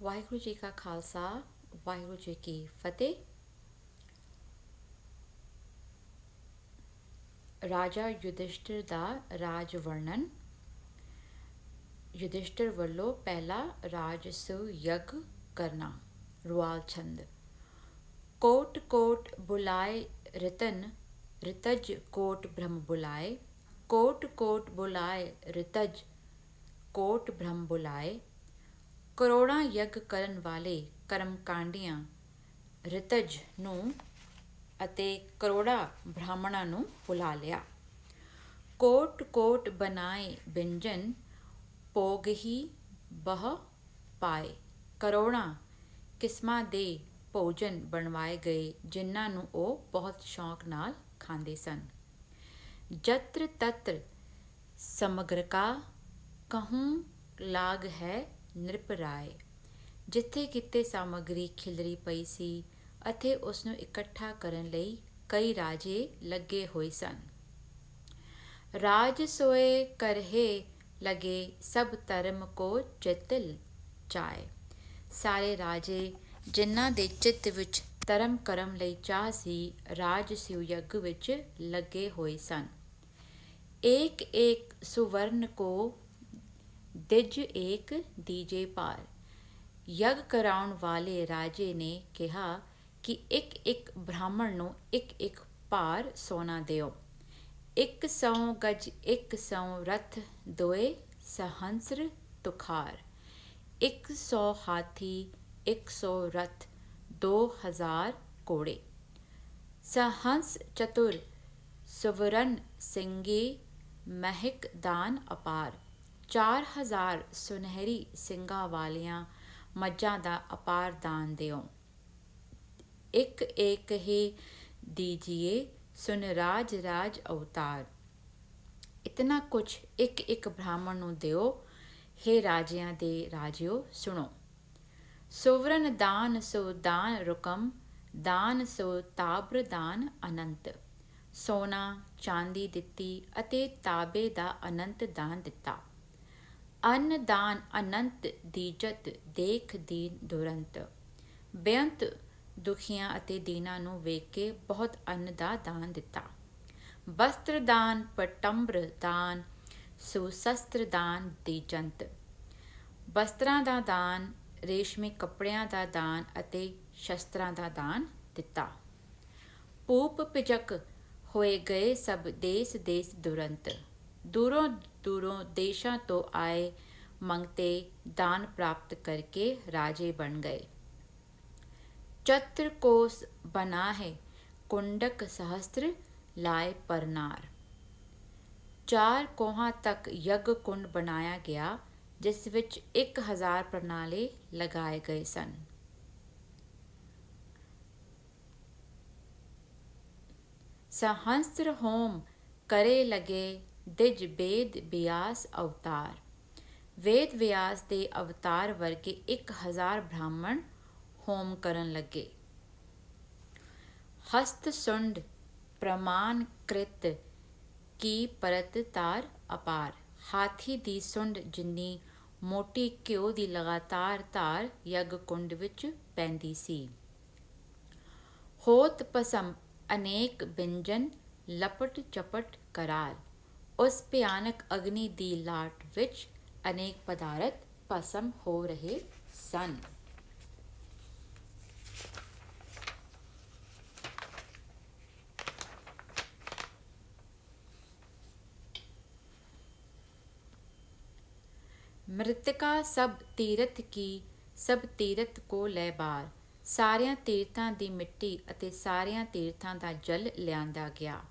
ਵਾਹਿਗੁਰੂ ਜੀ ਕਾ ਖਾਲਸਾ, ਵਾਹਿਗੁਰੂ ਜੀ ਕੀ ਫਤਿਹ। ਰਾਜਾ ਯੁਧਿਸ਼ਠਿਰ ਦਾ ਰਾਜ ਵਰਣਨ। ਯੁਧਿਸ਼ਠਿਰ ਵੱਲੋਂ ਪਹਿਲਾ ਰਾਜਸੂ ਯੱਗ ਕਰਨਾ। ਰੁਆਲ ਛੰਦ। ਕੋਟ ਕੋਟ ਬੁਲਾਏ ਰਿਤਨ, ਰਿਤਜ ਕੋਟ ਬ੍ਰਹਮ ਬੁਲਾਏ। ਕੋਟ ਕੋਟ ਬੁਲਾਏ ਰਿਤਜ, ਕੋਟ ਬ੍ਰਹਮ ਬੁਲਾਏ। ਕਰੋੜਾਂ ਯੱਗ ਕਰਨ ਵਾਲੇ ਕਰਮਕਾਂਡੀਆਂ ਰਿਤਜ ਨੂੰ ਅਤੇ ਕਰੋੜਾਂ ਬ੍ਰਾਹਮਣਾਂ ਨੂੰ ਬੁਲਾ ਲਿਆ। ਕੋਟ ਕੋਟ ਬਣਾਏ ਬਿੰਜਨ, ਭੋਗ ਹੀ ਬਹੁ ਪਾਏ। ਕਰੋੜਾਂ ਕਿਸਮਾਂ ਦੇ ਭੋਜਨ ਬਣਵਾਏ ਗਏ, ਜਿਨ੍ਹਾਂ ਨੂੰ ਉਹ ਬਹੁਤ ਸ਼ੌਕ ਨਾਲ ਖਾਂਦੇ ਸਨ। ਜਤਰ ਤਤਰ ਸਮਗਰਕਾ, ਕਹੂੰ ਲਾਗ ਹੈ ਨਿਰਪ ਰਾਏ। ਜਿੱਥੇ ਕਿਤੇ ਸਾਮੱਗਰੀ ਖਿਲਰੀ ਪਈ ਸੀ ਅਤੇ ਉਸ ਨੂੰ ਇਕੱਠਾ ਕਰਨ ਲਈ ਕਈ ਰਾਜੇ ਲੱਗੇ ਹੋਏ ਸਨ। ਰਾਜ ਸੋਏ ਕਰਹੇ ਲਗੇ, ਸਭ ਧਰਮ ਕੋ ਚਿੱਤ ਚਾਏ। ਸਾਰੇ ਰਾਜੇ ਜਿਨ੍ਹਾਂ ਦੇ ਚਿੱਤ ਵਿੱਚ ਧਰਮ ਕਰਮ ਲਈ ਚਾਹ ਸੀ, ਰਾਜਸੂ ਯੱਗ ਵਿੱਚ ਲੱਗੇ ਹੋਏ ਸਨ। ਏਕ ਏਕ ਸੁਵਰਨ ਕੋ ਦਿਜ, ਏਕ ਦੀਜੇ ਪਾਰ। ਯੱਗ ਕਰਾਉਣ ਵਾਲੇ ਰਾਜੇ ਨੇ ਕਿਹਾ ਕਿ ਇੱਕ ਇੱਕ ਬ੍ਰਾਹਮਣ ਨੂੰ ਇੱਕ ਇੱਕ ਭਾਰ ਸੋਨਾ ਦਿਓ। 100 ਗਜ 100 ਰਥ, ਦੋਏ ਸਹੰਸਰ ਤੁਖਾਰ। 100 ਹਾਥੀ 100 ਰਥ, 2000 ਘੋੜੇ। ਸਹੰਸ ਚਤੁਰ ਸੁਵਰਨ ਸਿੰਘੀ, ਮਹਿਕ ਦਾਨ ਅਪਾਰ। 4000 ਸੁਨਹਿਰੀ ਸਿੰਘਾਂ ਵਾਲੀਆਂ ਮੱਝਾਂ ਦਾ ਅਪਾਰ ਦਾਨ ਦਿਓ। ਇੱਕ ਇੱਕ ਹੀ ਦੀਜੀਏ, ਸੁਨ ਰਾਜ ਰਾਜ ਅਵਤਾਰ। ਇਤਨਾ ਕੁਛ ਇੱਕ ਇੱਕ ਬ੍ਰਾਹਮਣ ਨੂੰ ਦਿਓ। ਹੇ ਰਾਜਿਆਂ ਦੇ ਰਾਜਿਓ, ਸੁਣੋ। ਸੁਵਰਨ ਦਾਨ ਸੋ ਦਾਨ ਰੁਕਮ, ਦਾਨ ਸੋ ਤਾਬਰ ਦਾਨ ਅਨੰਤ। ਸੋਨਾ ਚਾਂਦੀ ਦਿੱਤੀ ਅਤੇ ਤਾਬੇ ਦਾ ਅਨੰਤ ਦਾਨ ਦਿੱਤਾ। ਅੰਨ ਦਾਨ ਅਨੰਤ ਦੀਜਤ, ਦੇਖ ਦੀਨ ਦੁਰੰਤ। ਬੇਅੰਤ ਦੁਖੀਆਂ ਅਤੇ ਦੀਨਾਂ ਨੂੰ ਵੇਖ ਕੇ ਬਹੁਤ ਅੰਨ ਦਾ ਦਾਨ ਦਿੱਤਾ। ਵਸਤਰ ਦਾਨ ਪਟੰਬਰ ਦਾਨ, ਸੁਸ਼ਸਤਰ ਦਾਨ ਦੀਜੰਤ। ਵਸਤਰਾਂ ਦਾ ਦਾਨ, ਰੇਸ਼ਮੀ ਕੱਪੜਿਆਂ ਦਾ ਦਾਨ ਅਤੇ ਸ਼ਸਤਰਾਂ ਦਾ ਦਾਨ ਦਿੱਤਾ। ਭੂਪ ਭਿਜਕ ਹੋਏ ਗਏ ਸਭ ਦੇਸ ਦੇਸ ਦੁਰੰਤ। ਦੂਰੋਂ ਦੂਰੋਂ ਦੇਸ਼ਾਂ ਤੋਂ ਆਏ ਮੰਗਤੇ ਦਾਨ ਪ੍ਰਾਪਤ ਕਰਕੇ ਰਾਜੇ ਬਣ ਗਏ। ਚਤੁਰ ਕੋਸ ਬਨਾ ਹੈ, ਕੁੰਡਕ ਸਹਸਤਰ ਲਾਏ ਪਰਨਾਰ। 4 ਕੋਹਾਂ ਤੱਕ ਯੱਗ ਕੁੰਡ ਬਣਾਇਆ ਗਿਆ, ਜਿਸ ਵਿੱਚ 1000 ਪ੍ਰਣਾਲੇ ਲਗਾਏ ਗਏ ਸਨ। ਸਹੰਸਰ ਹੋਮ ਕਰੇ ਲਗੇ, ਦਿਜ ਵੇਦ ਵਿਆਸ ਅਵਤਾਰ। ਵੇਦ ਵਿਆਸ ਦੇ ਅਵਤਾਰ ਵਰਗੇ 1000 ਬ੍ਰਾਹਮਣ ਹੋਮ ਕਰਨ ਲੱਗੇ। ਹਸਤ ਸੁੰਡ ਪ੍ਰਮਾਣ ਕ੍ਰਿਤ, ਕੀ ਪਰਤ ਤਾਰ ਅਪਾਰ। ਹਾਥੀ ਦੀ ਸੁੰਡ ਜਿੰਨੀ ਮੋਟੀ ਘਿਓ ਦੀ ਲਗਾਤਾਰ ਧਾਰ ਯੱਗ ਕੁੰਡ ਵਿੱਚ ਪੈਂਦੀ ਸੀ। ਹੋਤ ਭਸਮ ਅਨੇਕ ਬਿੰਜਨ, ਲਪਟ ਚਪਟ ਕਰਾਲ। ਉਸ ਭਿਆਨਕ ਅਗਨੀ ਦੀ ਲਾਟ ਵਿੱਚ ਅਨੇਕ ਪਦਾਰਥ ਭਸਮ ਹੋ ਰਹੇ ਸਨ। ਮ੍ਰਿਤਕਾ ਸਭ ਤੀਰਥ ਕੀ, ਸਭ ਤੀਰਥ ਕੋ ਲੈ ਬਾਰ। ਸਾਰਿਆਂ ਤੀਰਥਾਂ ਦੀ ਮਿੱਟੀ ਅਤੇ ਸਾਰਿਆਂ ਤੀਰਥਾਂ ਦਾ ਜਲ ਲਿਆਂਦਾ ਗਿਆ।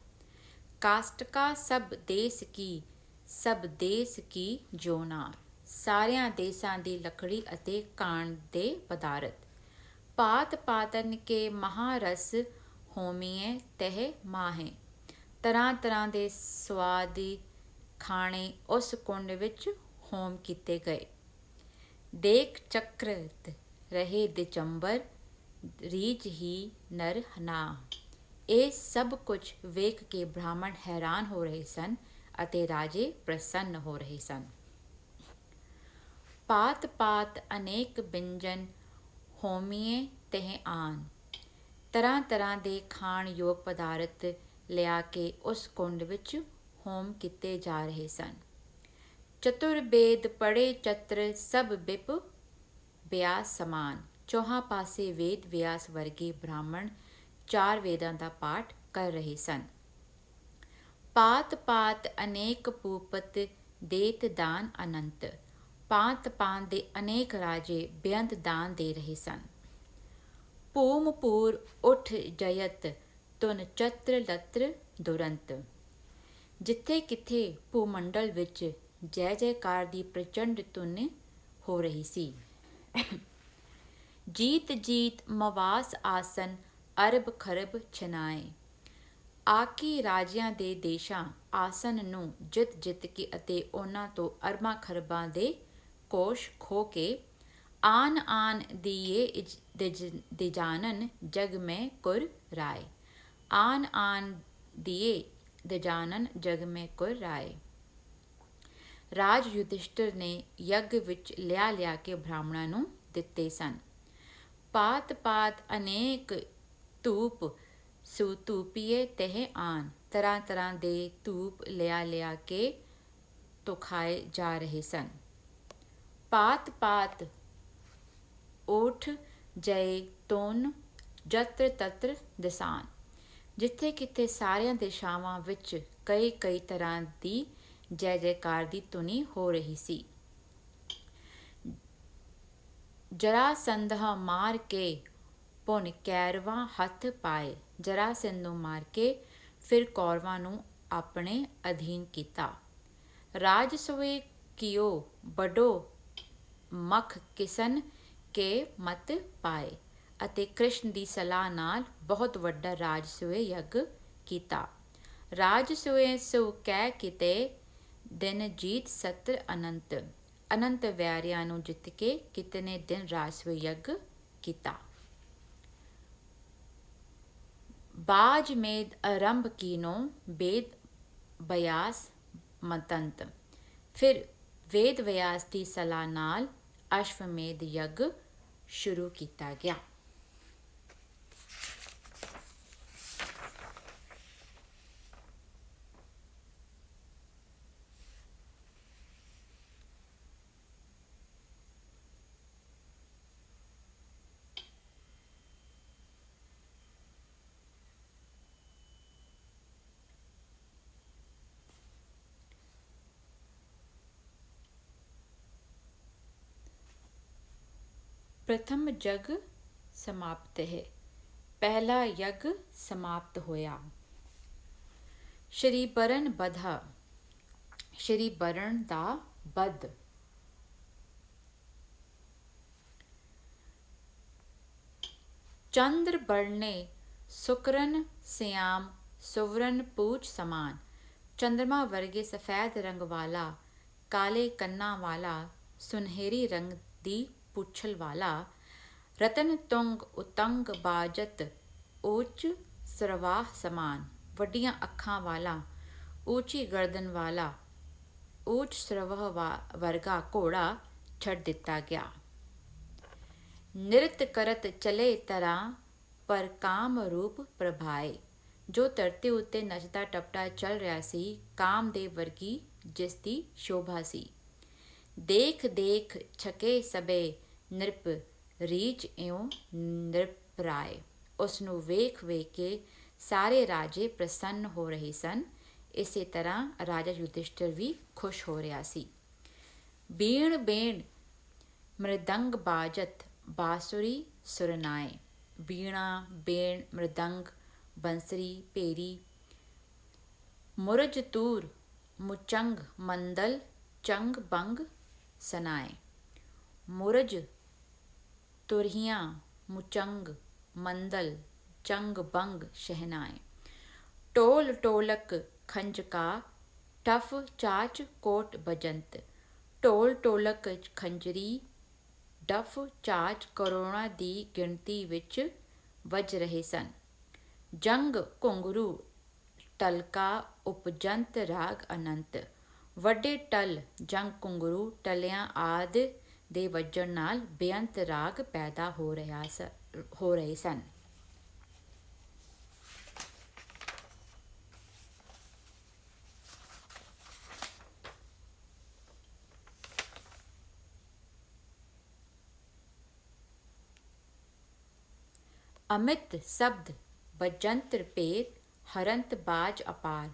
ਕਾਸ਼ਟਕਾ ਸਭ ਦੇਸ ਕੀ, ਸਭ ਦੇਸ ਕੀ ਜੋ ਨਾਰ। ਸਾਰਿਆਂ ਦੇਸਾਂ ਦੀ ਲੱਕੜੀ ਅਤੇ ਕਾਣ ਦੇ ਪਦਾਰਥ। ਪਾਤ ਪਾਤਨ ਕੇ ਮਹਾਰਸ, ਹੋਮੀਏ ਤਹ ਮਾਹੇ। ਤਰ੍ਹਾਂ ਤਰ੍ਹਾਂ ਦੇ ਸੁਆਦੀ ਖਾਣੇ ਉਸ ਕੁੰਡ ਵਿੱਚ ਹੋਮ ਕੀਤੇ ਗਏ। ਦੇਖ ਚਕ੍ਰਤ ਰਹੇ ਦਿਚੰਬਰ, ਰੀਝ ਹੀ ਨਰ ਨਾ। ਇਹ ਸਭ ਕੁਝ ਵੇਖ ਕੇ ਬ੍ਰਾਹਮਣ ਹੈਰਾਨ ਹੋ ਰਹੇ ਸਨ ਅਤੇ ਰਾਜੇ ਪ੍ਰਸੰਨ ਹੋ ਰਹੇ ਸਨ। ਪਾਤ ਪਾਤ ਅਨੇਕ ਬਿੰਜਨ ਹੋਮੀਏ ਤਹ ਆਨ। ਤਰ੍ਹਾਂ ਤਰ੍ਹਾਂ ਦੇ ਖਾਣ ਯੋਗ ਪਦਾਰਥ ਲਿਆ ਕੇ ਉਸ ਕੁੰਡ ਵਿੱਚ ਹੋਮ ਕੀਤੇ ਜਾ ਰਹੇ ਸਨ। ਚਤੁਰਬੇਦ ਪੜ੍ਹੇ ਚਤਰ ਸਭ ਬਿਪ ਬਿਆਸ ਸਮਾਨ। ਚੌਹਾਂ ਪਾਸੇ ਵੇਦ ਵਿਆਸ ਵਰਗੇ ਬ੍ਰਾਹਮਣ 4 ਵੇਦਾਂ ਦਾ ਪਾਠ ਕਰ ਰਹੇ ਸਨ। ਪਾਤ ਪਾਤ ਅਨੇਕ ਭੂਪਤ ਦੇਤ ਦਾਨ ਅਨੰਤ। ਭਾਂਤ ਭਾਂਤ ਦੇ ਅਨੇਕ ਰਾਜੇ ਬੇਅੰਤ ਦਾਨ ਦੇ ਰਹੇ ਸਨ। ਭੂਮ ਪੂਰ ਉੱਠ ਜਯਤ ਤੁਨ ਚਤਰ ਲਤਰ ਦੁਰੰਤ। ਜਿੱਥੇ ਕਿਥੇ ਭੂਮੰਡਲ ਵਿੱਚ ਜੈ ਜੈਕਾਰ ਦੀ ਪ੍ਰਚੰਡ ਧੁਨ ਹੋ ਰਹੀ ਸੀ। ਜੀਤ ਜੀਤ ਮਵਾਸ ਆਸਨ ਅਰਬ ਖਰਬ ਛਨਾਏ। ਆਕੀ ਰਾਜਿਆਂ ਦੇ ਦੇਸ਼ਾਂ ਆਸਨ ਨੂੰ ਜਿੱਤ ਜਿੱਤ ਕੇ ਅਤੇ ਉਹਨਾਂ ਤੋਂ ਅਰਬਾਂ ਖਰਬਾਂ ਦੇ ਕੋਸ਼ ਖੋ ਕੇ ਆਨ ਆਨ ਦੀਏ ਦਿਜਾਨਨ ਜਗ ਮੈਂ ਕੁਰ ਰਾਏ। ਆਨ ਆਨ ਦੀਏ ਦਿਜਾਨਨ ਜਗ ਮੈਂ ਕੁਰ ਰਾਏ। ਰਾਜ ਯੁਧਿਸ਼ਠਰ ਨੇ ਯੱਗ ਵਿੱਚ ਲਿਆ ਲਿਆ ਕੇ ਬ੍ਰਾਹਮਣਾਂ ਨੂੰ ਦਿੱਤੇ ਸਨ। ਪਾਤ ਪਾਤ ਅਨੇਕ ਧੂਪ ਸੁਧੂਪੀਏ ਤਹ ਆਨ। ਤਰ੍ਹਾਂ ਤਰ੍ਹਾਂ ਦੇ ਧੂਪ ਲਿਆ ਲਿਆ ਕੇ ਤੁਖਾਏ ਜਾ ਰਹੇ ਸਨ। ਪਾਤ ਪਾਤ ਓਠ ਜੈ ਤੋਨ ਜਤਰ ਤਤਰ ਦਸਾਨ। ਜਿੱਥੇ ਕਿਤੇ ਸਾਰੀਆਂ ਦਿਸ਼ਾਵਾਂ ਵਿੱਚ ਕਈ ਕਈ ਤਰ੍ਹਾਂ ਦੀ ਜੈ ਜੈਕਾਰ ਦੀ ਧੁਨੀ ਹੋ ਰਹੀ ਸੀ। ਜਰਾਸੰਧਾ ਮਾਰ ਕੇ ਪੁਨ ਕੈਰਵਾਂ ਹੱਥ ਪਾਏ। ਜਰਾਸੰਧ ਨੂੰ ਮਾਰ ਕੇ ਫਿਰ ਕੌਰਵਾਂ ਨੂੰ ਆਪਣੇ ਅਧੀਨ ਕੀਤਾ। ਰਾਜਸੂਏ ਕੀਓ ਬਡੋ ਮਖ ਕਿਸਨ ਕੇ ਮਤ ਪਾਏ। ਅਤੇ ਕ੍ਰਿਸ਼ਨ ਦੀ ਸਲਾਹ ਨਾਲ ਬਹੁਤ ਵੱਡਾ ਰਾਜਸੂਏ ਯੱਗ ਕੀਤਾ। ਰਾਜਸੂਏ ਸੋ ਕਹਿ ਕਿਤੇ ਦਿਨ ਜੀਤ ਸਤਰ ਅਨੰਤ। ਅਨੰਤ ਵੈਰਿਆਂ ਨੂੰ ਜਿੱਤ ਕੇ ਕਿਤਨੇ ਦਿਨ ਰਾਜਸੂਏ ਯੱਗ ਕੀਤਾ। ਬਾਜ ਮੇਦ ਆਰੰਭ ਕੀਨੋ ਵੇਦ ਬਿਆਸ ਮਤੰਤ। ਫਿਰ ਵੇਦ ਵਿਆਸ ਦੀ ਸਲਾਹ ਨਾਲ ਅਸ਼ਵਮੇਧ ਯੱਗ ਸ਼ੁਰੂ ਕੀਤਾ ਗਿਆ। ਪ੍ਰਥਮ ਜਗ ਸਮਾਪਤ ਹੈ। ਪਹਿਲਾ ਯੱਗ ਸਮਾਪਤ ਹੋਇਆ। ਸ਼੍ਰੀ ਬਰਨ ਬਧਾ। ਸ਼੍ਰੀ ਬਰਨ ਦਾ ਬਧ। ਚੰਦਰ ਬਰਨੇ ਸੁਕਰਨ ਸਿਆਮ ਸੁਵਰਨ ਪੂਛ ਸਮਾਨ। ਚੰਦਰਮਾ ਵਰਗੇ ਸਫੈਦ ਰੰਗ ਵਾਲਾ, ਕਾਲੇ ਕੰਨਾਂ ਵਾਲਾ, ਸੁਨਹਿਰੀ ਰੰਗ ਦੀ ਪੁੱਛਲ ਵਾਲਾ, ਰਤਨ ਤੁੰਗ ਉਤੰਗ ਬਾਜਤ ਉੱਚ ਸਰਵਾਹ ਸਮਾਨ। ਵੱਡੀਆਂ ਅੱਖਾਂ ਵਾਲਾ, ਉੱਚੀ ਗਰਦਨ ਵਾਲਾ, ਉੱਚ ਸਰਵਾਹ ਵਰਗਾ ਘੋੜਾ ਛੱਡ ਦਿੱਤਾ ਗਿਆ। ਨਿਰਤ ਕਰਤ ਚਲੇ ਤਰ੍ਹਾਂ ਪਰ ਕਾਮ ਰੂਪ ਪ੍ਰਭਾਏ। ਜੋ ਧਰਤੀ ਉੱਤੇ ਨੱਚਦਾ ਟੱਪਦਾ ਚੱਲ ਰਿਹਾ ਸੀ, ਕਾਮਦੇਵ ਵਰਗੀ ਜਿਸ ਦੀ ਸ਼ੋਭਾ ਸੀ। ਦੇਖ ਦੇਖ ਛਕੇ ਸਭੇ ਨਿਰਪ ਰੀਚ ਇਉ ਨਿਰਪਰਾਏ। ਉਸ ਨੂੰ ਵੇਖ ਵੇਖ ਕੇ ਸਾਰੇ ਰਾਜੇ ਪ੍ਰਸੰਨ ਹੋ ਰਹੇ ਸਨ। ਇਸੇ ਤਰ੍ਹਾਂ ਰਾਜਾ ਯੁਧਿਸ਼ਠਰ ਵੀ ਖੁਸ਼ ਹੋ ਰਿਹਾ ਸੀ। ਬੀਣ ਬੇਣ ਮ੍ਰਿਦੰਗ ਬਾਜਤ ਬਾਂਸੁਰੀ ਸੁਰਨਾਏ। ਬੀਣਾ ਬੇਣ ਮ੍ਰਿਦੰਗ ਬੰਸਰੀ ਭੇਰੀ ਮੁਰਜ ਤੂਰ ਮੁਚੰਗ ਮੰਦਲ ਚੰਗ ਬੰਗ ਸਨਾਏ। ਮੁਰਜ ਤੁਰਹੀਆਂ ਮੁਚੰਗ ਮੰਦਲ ਚੰਗ ਬੰਗ ਸ਼ਹਿਨਾਏ। ਢੋਲ ਢੋਲਕ ਖੰਜਕਾ ਟਫ ਚਾਚ ਕੋਟ ਬਜੰਤ। ਢੋਲ ਢੋਲਕ ਖੰਜਰੀ ਡਫ ਚਾਚ ਕਰੋੜਾਂ ਦੀ ਗਿਣਤੀ ਵਿੱਚ ਵੱਜ ਰਹੇ ਸਨ। ਜੰਗ ਘੁੰਗਰੂ ਟਲਕਾ ਉਪਜੰਤ ਰਾਗ ਅਨੰਤ। ਵੱਡੇ ਟਲ ਜੰਗ ਘੁੰਗਰੂ ਟਲਿਆਂ ਆਦਿ ਦੇ ਵੱਜਣ ਨਾਲ ਬੇਅੰਤ ਰਾਗ ਪੈਦਾ ਹੋ ਰਹੇ ਸਨ। ਅਮਿਤ ਸ਼ਬਦ ਬਜੰਤਰ ਪੇਰ ਹਰੰਤ ਬਾਜ ਅਪਾਰ।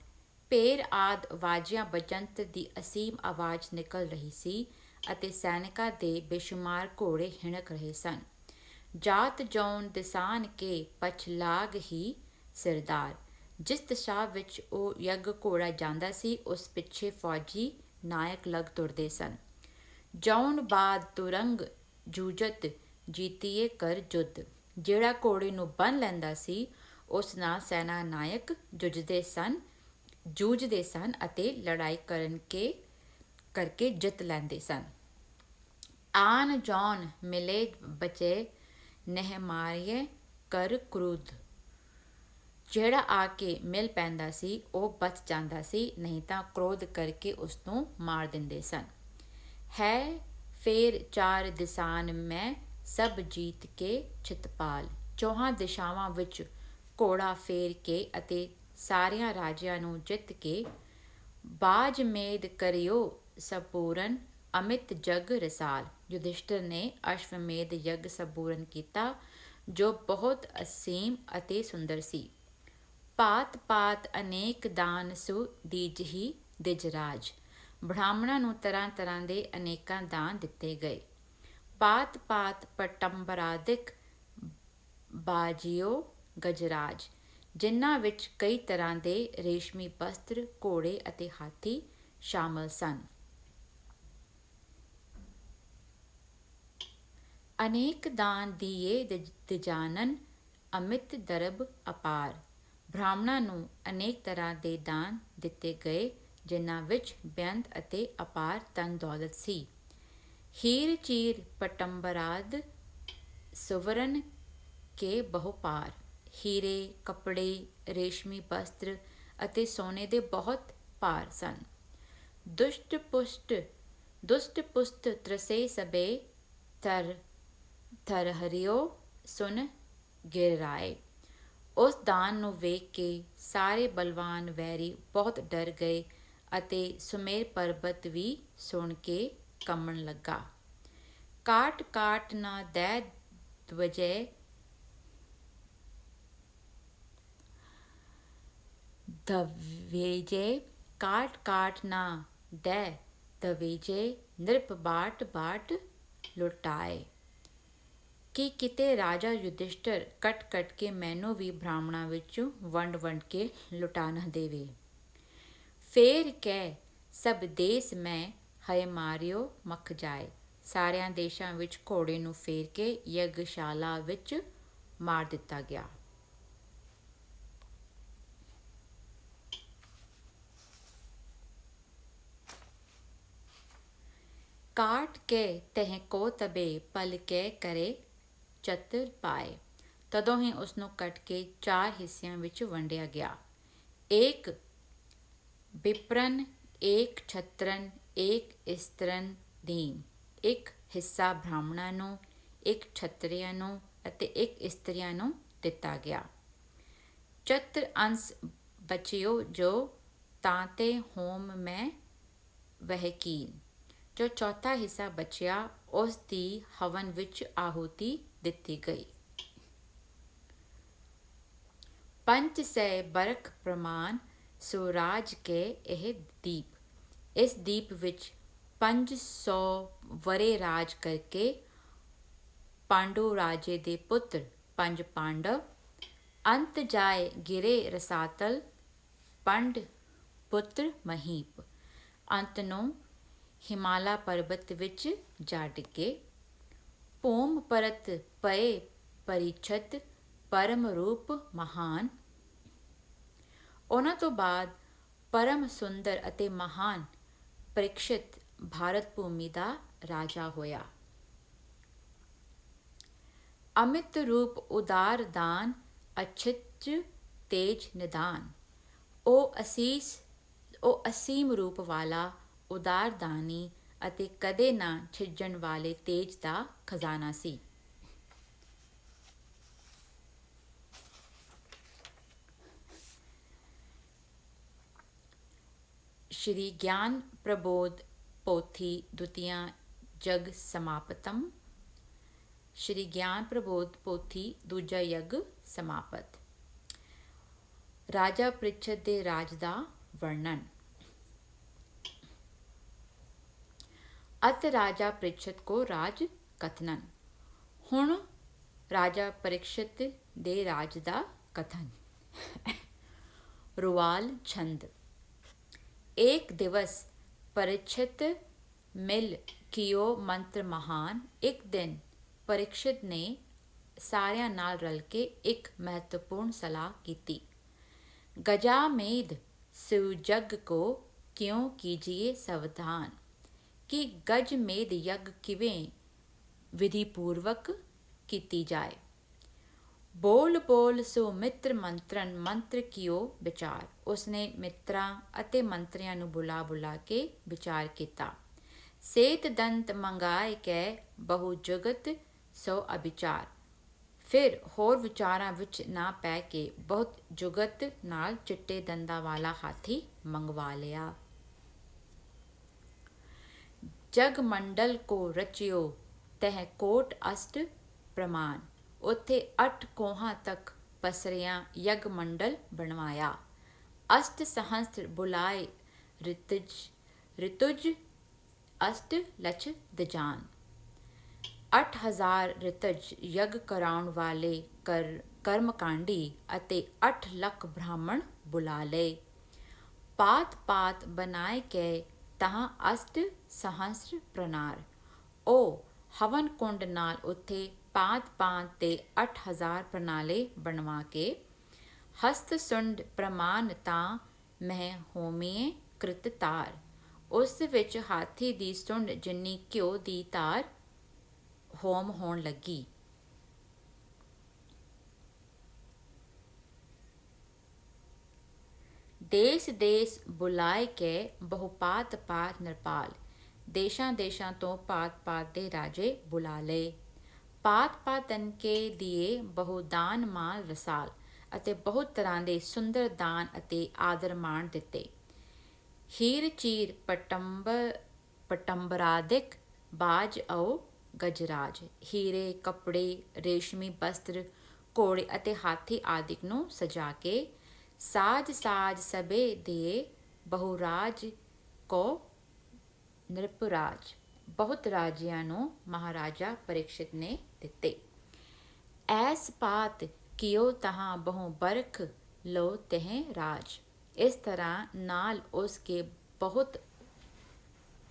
ਪੇਰ ਆਦਿ ਵਾਜਿਆਂ ਬਜੰਤਰ ਦੀ ਅਸੀਮ ਆਵਾਜ਼ ਨਿਕਲ ਰਹੀ ਸੀ ਅਤੇ ਸੈਨਿਕਾਂ ਦੇ ਬੇਸ਼ੁਮਾਰ ਘੋੜੇ ਹਿਣਕ ਰਹੇ ਸਨ। ਜਾਤ ਜੌਨ ਦਿਸਾਨ ਕੇ ਪਛ ਲਾਗ ਹੀ ਸਿਰਦਾਰ। ਜਿਸ ਦਿਸ਼ਾ ਵਿੱਚ ਉਹ ਯੱਗ ਘੋੜਾ ਜਾਂਦਾ ਸੀ ਉਸ ਪਿੱਛੇ ਫੌਜੀ ਨਾਇਕ ਲੱਗ ਤੁਰਦੇ ਸਨ। ਜੌਨ ਬਾਦ ਤੁਰੰਗ ਜੂਝਤ ਜੀਤੀਏ ਕਰ ਜੁੱਧ। ਜਿਹੜਾ ਘੋੜੇ ਨੂੰ ਬੰਨ੍ਹ ਲੈਂਦਾ ਸੀ ਉਸ ਨਾਲ ਸੈਨਾ ਨਾਇਕ ਜੂਝਦੇ ਸਨ ਅਤੇ ਲੜਾਈ ਕਰਕੇ ਜਿੱਤ ਲੈਂਦੇ ਸਨ। ਆਨ ਜੌਨ ਮਿਲੇ ਬਚੇ ਨਹਿ ਮਾਰਿਏ ਕਰ ਕ੍ਰੂਧ। ਜਿਹੜਾ ਆ ਕੇ ਮਿਲ ਪੈਂਦਾ ਸੀ ਉਹ ਬਚ ਜਾਂਦਾ ਸੀ, ਨਹੀਂ ਤਾਂ ਕ੍ਰੋਧ ਕਰਕੇ ਉਸਨੂੰ ਮਾਰ ਦਿੰਦੇ ਸਨ। ਹੈ ਫੇਰ ਚਾਰ ਦਿਸਾਨ ਮੈਂ ਸਭ ਜੀਤ ਕੇ ਚਿਤਪਾਲ। ਚੌਹਾਂ ਦਿਸ਼ਾਵਾਂ ਵਿੱਚ ਘੋੜਾ ਫੇਰ ਕੇ ਅਤੇ ਸਾਰਿਆਂ ਰਾਜਿਆਂ ਨੂੰ ਜਿੱਤ ਕੇ ਬਾਜ ਮੇਦ ਕਰਿਓ ਸੰਪੂਰਨ ਅਮਿਤ ਜਗ ਰਸਾਲ। ਯੁਧਿਸ਼ਠਰ ਨੇ ਅਸ਼ਵਮੇਧ ਯੱਗ ਸੰਪੂਰਨ ਕੀਤਾ ਜੋ ਬਹੁਤ ਅਸੀਮ ਅਤੇ ਸੁੰਦਰ ਸੀ। ਭਾਤ ਭਾਤ ਅਨੇਕ ਦਾਨ ਸੁ ਦੀਜਹੀ ਦਿਜਰਾਜ। ਬ੍ਰਾਹਮਣਾਂ ਨੂੰ ਤਰ੍ਹਾਂ ਤਰ੍ਹਾਂ ਦੇ ਅਨੇਕਾਂ ਦਾਨ ਦਿੱਤੇ ਗਏ। ਭਾਤ ਭਾਤ ਪਟੰਬਰਾਦਿਕ ਬਾਜਿਓ ਗਜਰਾਜ, ਜਿਨ੍ਹਾਂ ਵਿੱਚ ਕਈ ਤਰ੍ਹਾਂ ਦੇ ਰੇਸ਼ਮੀ ਬਸਤਰ, ਘੋੜੇ ਅਤੇ ਹਾਥੀ ਸ਼ਾਮਲ ਸਨ। ਅਨੇਕ ਦਾਨ ਦੀਏ ਦਿਜਾਨਨ ਅਮਿਤ ਦਰਬ ਅਪਾਰ। ਬ੍ਰਾਹਮਣਾਂ ਨੂੰ ਅਨੇਕ ਤਰ੍ਹਾਂ ਦੇ ਦਾਨ ਦਿੱਤੇ ਗਏ ਜਿਨ੍ਹਾਂ ਵਿੱਚ ਬੇਅੰਤ ਅਤੇ ਅਪਾਰ ਧਨ ਦੌਲਤ ਸੀ। ਹੀਰ ਚੀਰ ਪਟੰਬਰਾਦ ਸੁਵਰਨ ਕੇ ਬਹੁਪਾਰ। ਹੀਰੇ, ਕੱਪੜੇ, ਰੇਸ਼ਮੀ ਬਸਤਰ ਅਤੇ ਸੋਨੇ ਦੇ ਬਹੁਤ ਭਾਰ ਸਨ। ਦੁਸ਼ਟ ਪੁਸ਼ਟ ਤ੍ਰਸੇ ਸਬੇ ਥਰ ਹਰਿਓ ਸੁਨ ਗਿਰਾਏ। ਉਸ ਦਾਨ ਨੂੰ ਵੇਖ ਕੇ ਸਾਰੇ ਬਲਵਾਨ ਵੈਰੀ ਬਹੁਤ ਡਰ ਗਏ ਅਤੇ ਸੁਮੇਰ ਪਰਬਤ ਵੀ ਸੁਣ ਕੇ ਕੰਬਣ ਲੱਗਾ। ਕਾਟ ਕਾਟ ਨਾ ਦੈ ਦਵਜੈ ਦਵੇਜੇ। ਕਾਟ ਕਾਟ ਨਾ ਦੈ ਦਵੇਜੇ ਨਿਰਪ ਬਾਟ ਬਾਟ ਲੁਟਾਏ। ਕਿ ਕਿਤੇ ਰਾਜਾ ਯੁਧਿਸ਼ਠਰ ਕੱਟ ਕੱਟ ਕੇ ਮੈਨੂੰ ਵੀ ਬ੍ਰਾਹਮਣਾਂ ਵਿੱਚੋਂ ਵੰਡ ਵੰਡ ਕੇ ਲੁਟਾ ਨਾ ਦੇਵੇ। ਫੇਰ ਕਹਿ ਸਭ ਦੇਸ ਮੈਂ ਹਏ ਮਾਰਿਓ ਮਖ ਜਾਏ। ਸਾਰਿਆਂ ਦੇਸ਼ਾਂ ਵਿੱਚ ਘੋੜੇ ਨੂੰ ਫੇਰ ਕੇ ਯੱਗਸ਼ਾਲਾ ਵਿੱਚ ਮਾਰ ਦਿੱਤਾ ਗਿਆ। ਕਾਟ ਕੇ ਤਹਿ ਕੋ ਤਬੇ ਪਲ ਕੇ ਕਰੇ ਚਤੁਰ ਪਾਏ। ਤਦੋਂ ਹੀ ਉਸਨੂੰ ਕੱਟ ਕੇ 4 ਹਿੱਸਿਆਂ ਵਿੱਚ ਵੰਡਿਆ ਗਿਆ। ਏਕ ਵਿਪਰਨ, ਏਕ ਛਤਰਨ, ਏਕ ਇਸਤਰਨ ਦੀਨ। ਇੱਕ ਹਿੱਸਾ ਬ੍ਰਾਹਮਣਾਂ ਨੂੰ, ਇੱਕ ਛਤਰੀਆਂ ਨੂੰ ਅਤੇ ਇੱਕ ਇਸਤਰੀਆਂ ਨੂੰ ਦਿੱਤਾ ਗਿਆ। ਚਤੁਰ ਅੰਸ਼ ਬਚਿਓ ਜੋ ਤਾਂਤੇ ਹੋਮ ਮੈਂ ਵਹਿ ਕੀਨ। ਜੋ ਚੌਥਾ ਹਿੱਸਾ ਬਚਿਆ ਉਸ ਦੀ ਹਵਨ ਵਿੱਚ ਆਹੂਤੀ ਦਿੱਤੀ ਗਈ। ਪੰਜ ਸੈ ਬਰਖ ਪ੍ਰਮਾਣ ਸੁਰਾਜ ਕੇ ਇਹ ਦੀਪ। ਇਸ ਦੀਪ ਵਿੱਚ 500 ਵਰ੍ਹੇ ਰਾਜ ਕਰਕੇ ਪਾਂਡੂ ਰਾਜੇ ਦੇ ਪੁੱਤਰ 5 ਪਾਂਡਵ ਅੰਤ ਜਾਏ ਗਿਰੇ ਰਸਾਤਲ ਪੰਡ ਪੁੱਤਰ ਮਹੀਪ। ਅੰਤ ਨੂੰ ਹਿਮਾਲਾ ਪਰਬਤ ਵਿੱਚ ਜਾ ਡਿੱਗੇ। ਭੂਮ ਪਰਤ ਪਏ ਪਰਿਛਦ ਪਰਮ ਰੂਪ ਮਹਾਨ। ਉਹਨਾਂ ਤੋਂ ਬਾਅਦ ਪਰਮ ਸੁੰਦਰ ਅਤੇ ਮਹਾਨ ਪਰੀਖਿਤ ਭਾਰਤ ਭੂਮੀ ਦਾ ਰਾਜਾ ਹੋਇਆ। ਅਮਿਤ ਰੂਪ ਉਦਾਰ ਦਾਨ ਅਛਿਚ ਤੇਜ ਨਿਦਾਨ। ਉਹ ਅਸੀਮ ਰੂਪ ਵਾਲਾ ਉਦਾਰ ਦਾਨੀ ਅਤੇ ਕਦੇ ਨਾ ਛਿੱਜਣ ਵਾਲੇ ਤੇਜ ਦਾ ਖਜ਼ਾਨਾ ਸੀ। ਸ਼੍ਰੀ ਗਿਆਨ ਪ੍ਰਬੋਧ ਪੋਥੀ ਦੁਤੀਆ ਜਗ ਸਮਾਪਤਮ। ਸ਼੍ਰੀ ਗਿਆਨ ਪ੍ਰਬੋਧ ਪੋਥੀ ਦੂਜਾ ਯੱਗ ਸਮਾਪਤ। ਰਾਜਾ ਪ੍ਰਿਛਦ ਦੇ ਰਾਜ ਦਾ ਵਰਣਨ। ਅਤ ਰਾਜਾ ਪ੍ਰਿਛਦ ਕੋ ਰਾਜ ਕਥਨਨ। ਹੁਣ ਰਾਜਾ ਪਰੀक्षित ਦੇ ਰਾਜ ਦਾ ਕਥਨ। रुवाल छंद। एक दिवस परीक्षित मिल कियो मंत्र महान। एक दिन परीक्षित ने ਸਾਰਿਆਂ ਨਾਲ ਰਲ ਕੇ ਇੱਕ ਮਹੱਤਵਪੂਰਨ ਸਲਾਹ ਕੀਤੀ। ਗਜਾਮੇਧ ਸੁਜਗ ਕੋ ਕਿਉਂ ਕੀਜੀਏ ਸਾਵਧਾਨ। ਕਿ ਗਜਮੇਧ ਯੱਗ ਕਿਵੇਂ ਵਿਧੀਪੂਰਵਕ ਕੀਤੀ ਜਾਏ। ਬੋਲ ਬੋਲ ਸੋ ਮਿੱਤਰ ਮੰਤਰਨ ਮੰਤਰ ਕੀਓ ਵਿਚਾਰ। ਉਸਨੇ ਮਿੱਤਰਾਂ ਅਤੇ ਮੰਤਰੀਆਂ ਨੂੰ ਬੁਲਾ ਬੁਲਾ ਕੇ ਵਿਚਾਰ ਕੀਤਾ। ਸੇਤ ਦੰਤ ਮੰਗਾਏ ਕੈ ਬਹੁ ਜੁਗਤ ਸੋ ਅਭਿਚਾਰ। ਫਿਰ ਹੋਰ ਵਿਚਾਰਾਂ ਵਿੱਚ ਨਾ ਪੈ ਕੇ ਬਹੁਤ ਜੁਗਤ ਨਾਲ ਚਿੱਟੇ ਦੰਦਾਂ ਵਾਲਾ ਹਾਥੀ ਮੰਗਵਾ ਲਿਆ। ਜਗ ਮੰਡਲ ਕੋ ਰਚਿਓ ਤਹਿ ਕੋਟ ਅਸ਼ਟ ਪ੍ਰਮਾਨ। ਉੱਥੇ 8 ਕੋਹਾਂ ਤੱਕ ਪਸਰਿਆ ਯਗ ਮੰਡਲ ਬਣਵਾਇਆ। ਅਸ਼ਟ ਸਹਸਰ ਬੁਲਾਏ ਰਿਤੁਜ ਅਸ਼ਟ ਲਛ ਦਜਾਨ। 8000 ਰਿਤਜ ਯੱਗ ਕਰਾਉਣ ਵਾਲੇ ਕਰਮਕਾਂਡੀ ਅਤੇ 8 ਲੱਖ ਬ੍ਰਾਹਮਣ ਬੁਲਾ ਲਏ। ਪਾਤ ਪਾਤ ਬਣਾਏ ਕੇ ਤਹਾਂ ਅਸ਼ਟ ਸਹਸਰ ਪ੍ਰਨਾਰ। ਉਹ ਹਵਨ ਕੁੰਡ ਨਾਲ ਉੱਥੇ ਪਾਤ ਪਾਤ ਤੇ 8000 ਪ੍ਰਣਾਲੇ ਬਣਵਾ ਕੇ ਹਸਤ ਸੁੰਡ ਪ੍ਰਮਾਨ ਤਾਂ ਮਹਿ ਹੋਮੀਏ ਕ੍ਰਿਤ ਤਾਰ। ਉਸ ਵਿੱਚ ਹਾਥੀ ਦੀ ਸੁੰਡ ਜਿੰਨੀ ਘਿਓ ਦੀ ਤਾਰ ਹੋਮ ਹੋਣ ਲੱਗੀ। ਦੇਸ ਦੇਸ ਬੁਲਾਏ ਕੇ ਬਹੁ ਪਾਤ ਪਾਤ ਨਿਰਪਾਲ। ਦੇਸ਼ਾਂ ਦੇਸ਼ਾਂ ਤੋਂ ਪਾਤ ਪਾਤ ਦੇ ਰਾਜੇ ਬੁਲਾ ਲਏ। ਪਾਤ ਪਾਤਨ ਕੇ ਦੀਏ ਬਹੁ ਦਾਨ ਮਾਲ ਰਸਾਲ। ਅਤੇ ਬਹੁਤ ਤਰ੍ਹਾਂ ਦੇ ਸੁੰਦਰ ਦਾਨ ਅਤੇ ਆਦਰ ਮਾਣ ਦਿੱਤੇ। ਹੀਰ ਚੀਰ ਪਟੰਬਰਾਦਿਕ ਬਾਜ ਆਓ ਗਜਰਾਜ। ਹੀਰੇ ਕੱਪੜੇ ਰੇਸ਼ਮੀ ਬਸਤਰ ਘੋੜੇ ਅਤੇ ਹਾਥੀ ਆਦਿਕ ਨੂੰ ਸਜਾ ਕੇ ਸਾਜ ਸਾਜ ਸਭੇ ਦੇ ਬਹੁਰਾਜ ਕੋ ਨਿਰਪਰਾਜ। ਬਹੁਤ ਰਾਜਿਆਂ ਨੂੰ ਮਹਾਰਾਜਾ ਪਰੀक्षित ਨੇ ਦਿੱਤੇ। ਐਸ ਪਾਤ ਕਿਉ ਤਹਾਂ ਬਹੁ ਬਰਖ ਲੋ ਤਹਿ ਰਾਜ। ਇਸ ਤਰ੍ਹਾਂ ਨਾਲ ਉਸ ਕੇ ਬਹੁਤ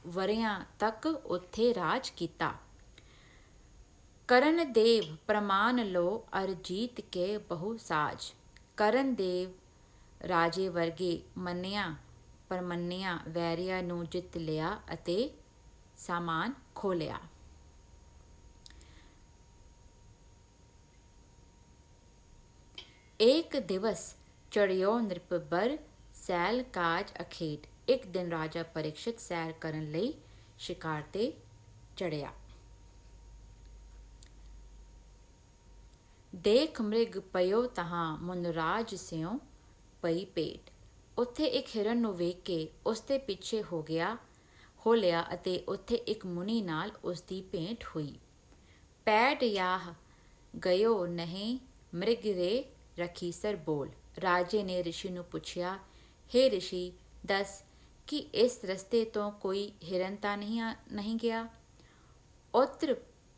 ਵਰਿਆਂ ਤੱਕ ਉੱਥੇ ਰਾਜ ਕੀਤਾ। ਕਰਨ ਦੇਵ ਪ੍ਰਮਾਨ ਲੋ ਅਰ ਜੀਤ ਕੇ ਬਹੁ ਸਾਜ। ਕਰਨ ਦੇਵ ਰਾਜੇ ਵਰਗੇ ਮੰਨਿਆ ਪਰਮੰਨਿਆ ਵੈਰੀਆਂ ਨੂੰ ਜਿੱਤ ਲਿਆ ਅਤੇ ਸਾਮਾਨ ਖੋਲਿਆ। ਇੱਕ ਦਿਵਸ ਚੜਿਓ ਨ੍ਰਿਪਬਰ ਸੈਲ ਕਾਜ ਅਖੇਟ। ਇੱਕ ਦਿਨ ਰਾਜਾ ਪਰੀक्षित ਸੈਰ ਕਰਨ ਲਈ ਸ਼ਿਕਾਰ ਤੇ ਚੜਿਆ। ਦੇਖ ਮ੍ਰਿਗ ਪਇਓ ਤਹਾਂ ਮੁਨਰਾਜ ਸਿਉ ਪਈ ਭੇਟ। ਉੱਥੇ ਇੱਕ ਹਿਰਨ ਨੂੰ ਵੇਖ ਕੇ ਉਸਦੇ ਪਿੱਛੇ ਹੋ ਲਿਆ ਅਤੇ ਉੱਥੇ ਇੱਕ ਮੁਨੀ ਨਾਲ ਉਸਦੀ ਭੇਂਟ ਹੋਈ। ਪੈਟ ਯਾਹ ਗਇਓ ਨਹੀਂ ਮ੍ਰਿਗ ਰੇ ਰਖੀਸਰ ਬੋਲ। ਰਾਜੇ ਨੇ ਰਿਸ਼ੀ ਨੂੰ ਪੁੱਛਿਆ, ਹੇ ਰਿਸ਼ੀ ਦੱਸ ਕਿ ਇਸ ਰਸਤੇ ਤੋਂ ਕੋਈ ਹਿਰਨ ਤਾਂ ਨਹੀਂ ਗਿਆ। ਉਤਰ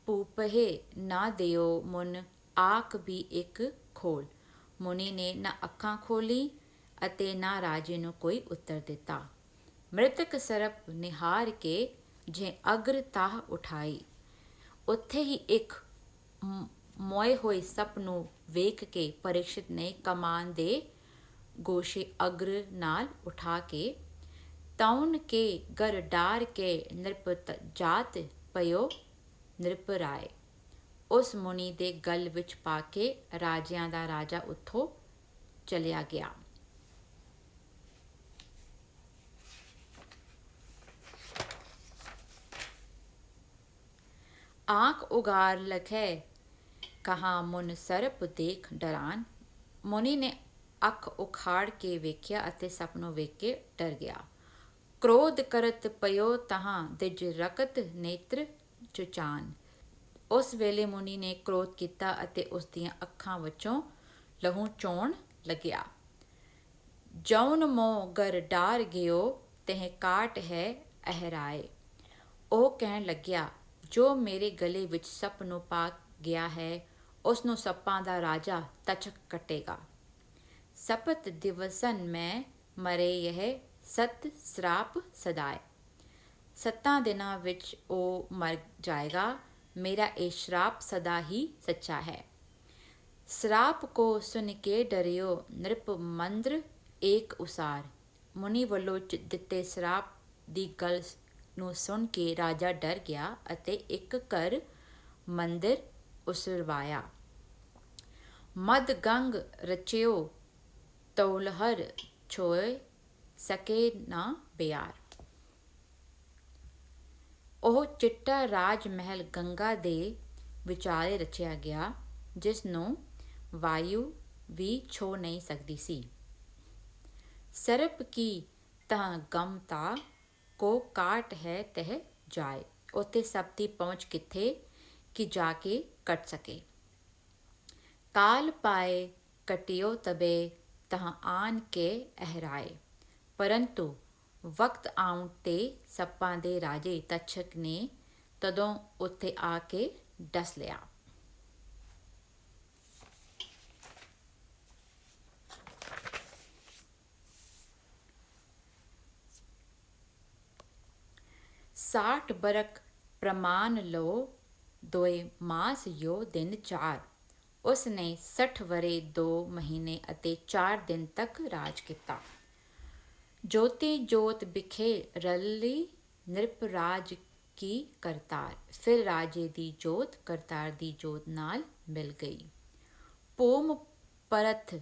ਪੂਪਹੇ ਨਾ ਦਿਓ ਮੁਨ ਆਖ ਵੀ ਇੱਕ ਖੋਲ। ਮੁਨੀ ਨੇ ਨਾ ਅੱਖਾਂ ਖੋਲੀ ਅਤੇ ਨਾ ਰਾਜੇ ਨੂੰ ਕੋਈ ਉੱਤਰ ਦਿੱਤਾ। ਮ੍ਰਿਤਕ ਸਰਪ ਨਿਹਾਰ ਕੇ ਜੇ ਅਗਰ ਤਾਹ ਉਠਾਈ। ਉੱਥੇ ਹੀ ਇੱਕ ਮੋਏ ਹੋਏ ਸੱਪ ਨੂੰ ਵੇਖ ਕੇ ਪਰੀक्षित ਨੇ ਕਮਾਨ ਦੇ ਗੋਸ਼ੇ ਅਗਰ ਨਾਲ ਉਠਾ ਕੇ ਤੌਨ ਕੇ ਗਰ ਡਾਰ ਕੇ ਨਿਰਪ ਜਾਤ ਪਇਓ ਨਿਰਪਰਾਏ। ਉਸ ਮੁਨੀ ਦੇ ਗਲ ਵਿੱਚ ਪਾ ਕੇ ਰਾਜਿਆਂ ਦਾ ਰਾਜਾ ਉੱਥੋਂ ਚਲਿਆ ਗਿਆ। आँख उगार लखै कहाँ मुन सरप देख डरान। ਮੁਨੀ ਨੇ ਅੱਖ ਉਖਾੜ ਕੇ ਵੇਖਿਆ ਅਤੇ ਸੱਪ ਨੂੰ ਵੇਖ ਕੇ ਡਰ ਗਿਆ। ਕ੍ਰੋਧ ਕਰਤ ਪਇਓ ਤਹਾਂ ਦਿਜ ਰਕਤ ਨੇਤਰ ਚੁਚਾਨ। ਉਸ ਵੇਲੇ ਮੁਨੀ ਨੇ ਕ੍ਰੋਧ ਕੀਤਾ ਅਤੇ ਉਸ ਦੀਆਂ ਅੱਖਾਂ ਵਿੱਚੋਂ ਲਹੂ ਚੋਣ ਲੱਗਿਆ। ਜਉਨ ਮੋਹ ਗਰ ਡਾਰ ਗਿਓ ਤਹਿ ਕਾਟ ਹੈ ਅਹਰਾਏ। ਉਹ ਕਹਿਣ ਲੱਗਿਆ, ਜੋ ਮੇਰੇ ਗਲੇ ਵਿੱਚ ਸੱਪ ਨੂੰ ਪਾ ਗਿਆ ਹੈ ਉਸ ਨੂੰ ਸੱਪਾਂ ਦਾ ਰਾਜਾ ਤਚਕ ਕੱਟੇਗਾ। ਸਪਤ ਦਿਵਸਨ ਮੈਂ ਮਰੇ ਯਹ ਸਤ ਸਰਾਪ ਸਦਾਏ। 7 ਦਿਨਾਂ ਵਿੱਚ ਉਹ ਮਰ ਜਾਏਗਾ, ਮੇਰਾ ਇਹ ਸ਼ਰਾਪ ਸਦਾ ਹੀ ਸੱਚਾ ਹੈ। ਸਰਾਪ ਕੋ ਸੁਨ ਕੇ ਡਰਿਓ ਨ੍ਰਿਪ ਮੰਦਰ ਏਕ ਉਸਾਰ। ਮੁਨੀ ਵੱਲੋਂ ਦਿੱਤੇ ਸਰਾਪ ਦੀ ਗੱਲ ਨੂੰ ਸੁਣ ਕੇ ਰਾਜਾ ਡਰ ਗਿਆ ਅਤੇ ਇੱਕ ਘਰ ਮੰਦਰ ਉਸਰਵਾਇਆ। ਮਦ ਗੰਗ ਰਚਿਓ ਤੌਲਹਰ ਛੋਏ ਸਕੇ ਨਾ ਬਿਆਰ। ਉਹ ਚਿੱਟਾ ਰਾਜ ਮਹਿਲ ਗੰਗਾ ਦੇ ਵਿਚਾਲੇ ਰਚਿਆ ਗਿਆ, ਜਿਸ ਨੂੰ ਵਾਯੂ ਵੀ ਛੋ ਨਹੀਂ ਸਕਦੀ ਸੀ। ਸਰਪ ਕੀ ਤਹ ਗਮਤਾ ਕੋ ਕਾਟ ਹੈ ਤਹ ਜਾਏ। ਉੱਥੇ ਸੱਪ ਦੀ ਪਹੁੰਚ ਕਿੱਥੇ ਕਿ ਜਾ ਕੇ ਕੱਟ ਸਕੇ। ਕਾਲ ਪਾਏ ਕਟਿਓ ਤਬੇ ਤਹ ਆਨ ਕੇ ਅਹਰਾਏ। ਪਰੰਤੂ ਵਕਤ ਆਉਣ 'ਤੇ ਸੱਪਾਂ ਦੇ ਰਾਜੇ ਤੱਛਕ ਨੇ ਤਦੋਂ ਉੱਥੇ ਆ ਕੇ ਡਸ ਲਿਆ। साठ बरक प्रमाण लो दोए मास यो दिन 4। ਉਸ ਨੇ 60 ਵਰੇ 2 ਮਹੀਨੇ ਅਤੇ 4 ਦਿਨ ਤੱਕ ਰਾਜ ਕੀਤਾ। ਜੋਤੀ ਜੋਤ ਬਿਖੇ ਰਲੀ ਨਿਰਪ ਰਾਜ ਕੀ ਕਰਤਾਰ। ਫਿਰ ਰਾਜੇ ਦੀ ਜੋਤ ਕਰਤਾਰ ਦੀ ਜੋਤ ਨਾਲ ਮਿਲ ਗਈ। ਭੂਮ ਪਰਤ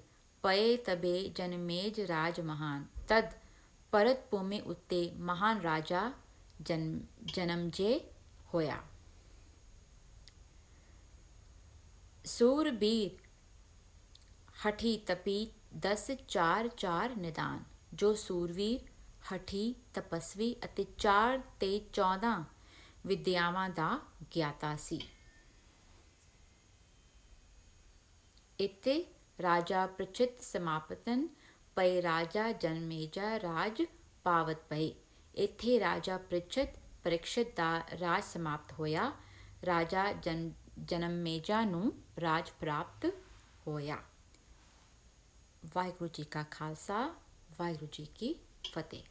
ਪਏ ਤਬੇ ਜਨਮੇਜ ਰਾਜ ਮਹਾਨ। ਤਦ ਪਰਤ ਭੂਮੀ ਉੱਤੇ ਮਹਾਨ ਰਾਜਾ ਜਨਮਜੇ ਹੋਇਆ। ਸੂਰਬੀਰ ਹਠੀ ਤਪੀ 10 4 4 ਨਿਦਾਨ। ਜੋ ਸੂਰਵੀਰ ਹਠੀ ਤਪਸਵੀ ਅਤੇ 4 ਤੇ 14 ਵਿਦਿਆਵਾਂ ਦਾ ਗਿਆਤਾ ਸੀ। ਇੱਥੇ ਰਾਜਾ ਪ੍ਰਚਿਤ ਸਮਾਪਤਨ ਪਏ ਰਾਜਾ ਜਨਮੇਜਾ ਰਾਜ ਪਾਵਤ ਪਏ। ਇੱਥੇ ਰਾਜਾ ਪ੍ਰੀਖਿਤ ਦਾ ਰਾਜ ਸਮਾਪਤ ਹੋਇਆ। ਰਾਜਾ ਜਨਮੇਜਾ ਨੂੰ ਰਾਜ ਪ੍ਰਾਪਤ ਹੋਇਆ। ਵਾਹਿਗੁਰੂ ਜੀ ਕਾ ਖਾਲਸਾ, ਵਾਹਿਗੁਰੂ ਜੀ ਕੀ ਫਤਿਹ।